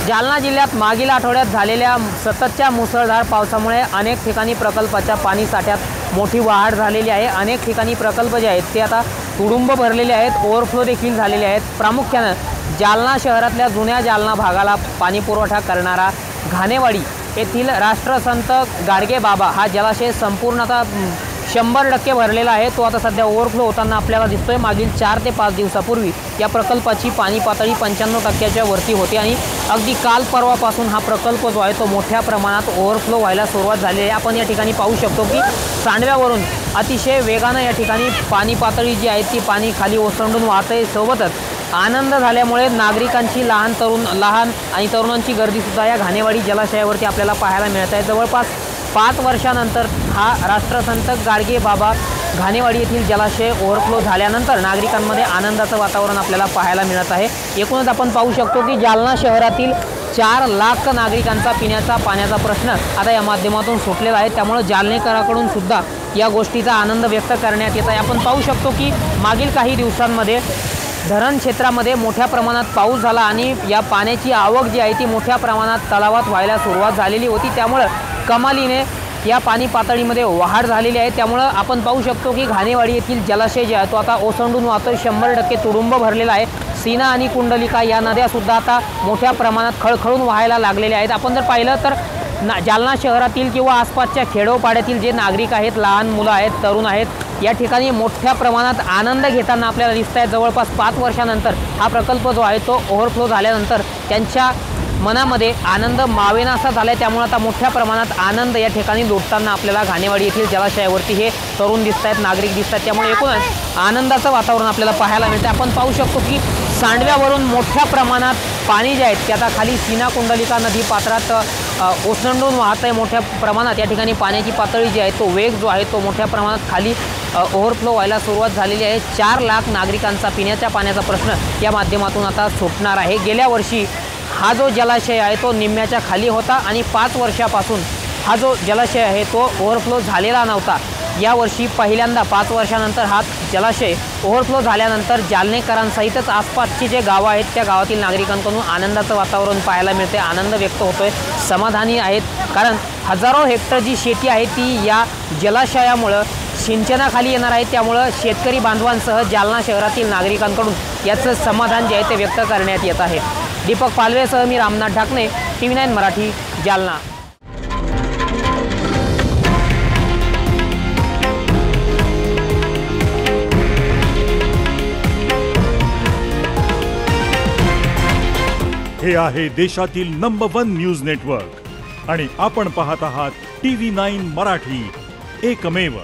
जालना जिल्ह्यात मागील आठवड्यात झालेल्या सततच्या मुसळधार पावसामुळे अनेक ठिकाणी प्रकल्पाच्या पाणी साठ्यात मोठी वाढ झालेली आहे। अनेक ठिकाणी प्रकल्प जे आहेत ते आता तुडुंब भरलेले आहेत, ओव्हरफ्लो देखील झालेले आहेत। प्रामुख्याने जालना शहरातल्या जुन्या जालना भागाला पाणी पुरवठा करणारा घाणेवाडी येथील राष्ट्रसंत गाडगे बाबा हा जलाशय संपूर्णतः 100% भरलेला आहे। तो आता सध्या ओव्हरफ्लो होताना आपल्याला दिसतोय। मागील 4 ते 5 दिवसापूर्वी या प्रकल्पाची पाणी पातळी 95% वरती होती आणि अगदी काल परवापासून हा प्रकल्प जो आहे तो मोठ्या प्रमाणात ओव्हरफ्लो व्हायला सुरुवात झाली आहे। आपण या ठिकाणी पाहू शकतो की सांडव्यावरून अतिशय वेगाने या ठिकाणी पाणी पातळी जी आहे ती पाणी खाली ओसंडून वाहते। सोबतच आनंद झाल्यामुळे नागरिकांची लहान आणि तरुणांची गर्दी सुद्धा या घाणेवाडी जलाशयावरती आपल्याला पाहायला मिळत आहे। जवळपास 5 वर्षानंतर हा राष्ट्रसंत गाडगे बाबा घाणेवाडी येथील जलाशय ओव्हरफ्लो झाल्यानंतर नागरिकांमध्ये आनंदाचं वातावरण आपल्याला पाहायला मिळत आहे। एकूणच आपण पाहू शकतो की जालना शहरातील 4 लाख नागरिकांचा पिण्याचा पाण्याचा प्रश्न आता या माध्यमातून सुटलेला आहे। त्यामुळे जालनेकरांकडून सुद्धा या गोष्टीचा आनंद व्यक्त करण्यात येत आहे। आपण पाहू शकतो की मागील काही दिवसांमध्ये धरण क्षेत्रामध्ये मोठ्या प्रमाणात पाऊस झाला आणि या पाण्याची आवक जी आहे ती मोठ्या प्रमाणात तलावात व्हायला सुरुवात झालेली होती। त्यामुळे कमालीने या पाणी पातळीमध्ये वाढ झालेली आहे। त्यामुळे आपण पाहू शकतो की घाणेवाडी येथील जलाशय जे आहे तो आता ओसंडून वाहतोय, 100% तुडुंब भरलेला आहे। सीना आणि कुंडलिका या नद्या सुद्धा आता मोठ्या प्रमाणात खळखळून वाहायला लागलेल्या आहेत। आपण जर पाहिलं तर जालना शहरातील किंवा आसपासच्या खेडोपाड्यातील जे नागरिक आहेत, लहान मुलं आहेत, तरुण आहेत, या ठिकाणी मोठ्या प्रमाणात आनंद घेताना आपल्याला दिसत आहे। जवळपास 5 वर्षानंतर हा प्रकल्प जो आहे तो ओव्हरफ्लो झाल्यानंतर त्यांच्या मनामध्ये आनंद मावेनासा झाला आहे। त्यामुळे आता मोठ्या प्रमाणात आनंद या ठिकाणी लुटताना आपल्याला घाणेवाडी येथील जलाशयावरती हे तरुण दिसत आहेत, नागरिक दिसत आहेत। त्यामुळे एकूणच आनंदाचं वातावरण आपल्याला पाहायला मिळतं। आपण पाहू शकतो की सांडव्यावरून मोठ्या प्रमाणात पाणी जे आहे ते आता खाली सीना कुंडलिका नदी पात्रात ओसंडून वाहत आहे। मोठ्या प्रमाणात या ठिकाणी पाण्याची पातळी जी आहे तो वेग जो आहे तो मोठ्या प्रमाणात खाली ओव्हरफ्लो व्हायला सुरुवात झालेली आहे। 4 लाख नागरिकांचा पिण्याच्या पाण्याचा प्रश्न या माध्यमातून आता सुटणार आहे। गेल्या वर्षी हा जो जलाशय आहे तो निम्म्याच्या खाली होता आणि 5 वर्षापासून हा जो जलाशय आहे तो ओव्हरफ्लो झालेला नव्हता। यावर्षी पहिल्यांदा 5 वर्षानंतर हा जलाशय ओव्हरफ्लो झाल्यानंतर जालनेकरांसहितच आसपासची जे गावं आहेत त्या गावातील नागरिकांकडून आनंदाचं वातावरण पाहायला मिळते, आनंद व्यक्त होतोय, समाधानी आहेत। कारण हजारो हेक्टर जी शेती आहे ती या जलाशयामुळे सिंचनाखाली येणार आहे। त्यामुळे शेतकरी बांधवांसह जालना शहरातील नागरिकांकडून याचं समाधान जे आहे ते व्यक्त करण्यात येत आहे। दीपक पालवेसह मी रामनाथ ढाकणे, TV9 मराठी, जालना। हे आहे देशातील नंबर 1 न्यूज नेटवर्क आणि आपण पाहत आहात TV9 मराठी, एकमेव।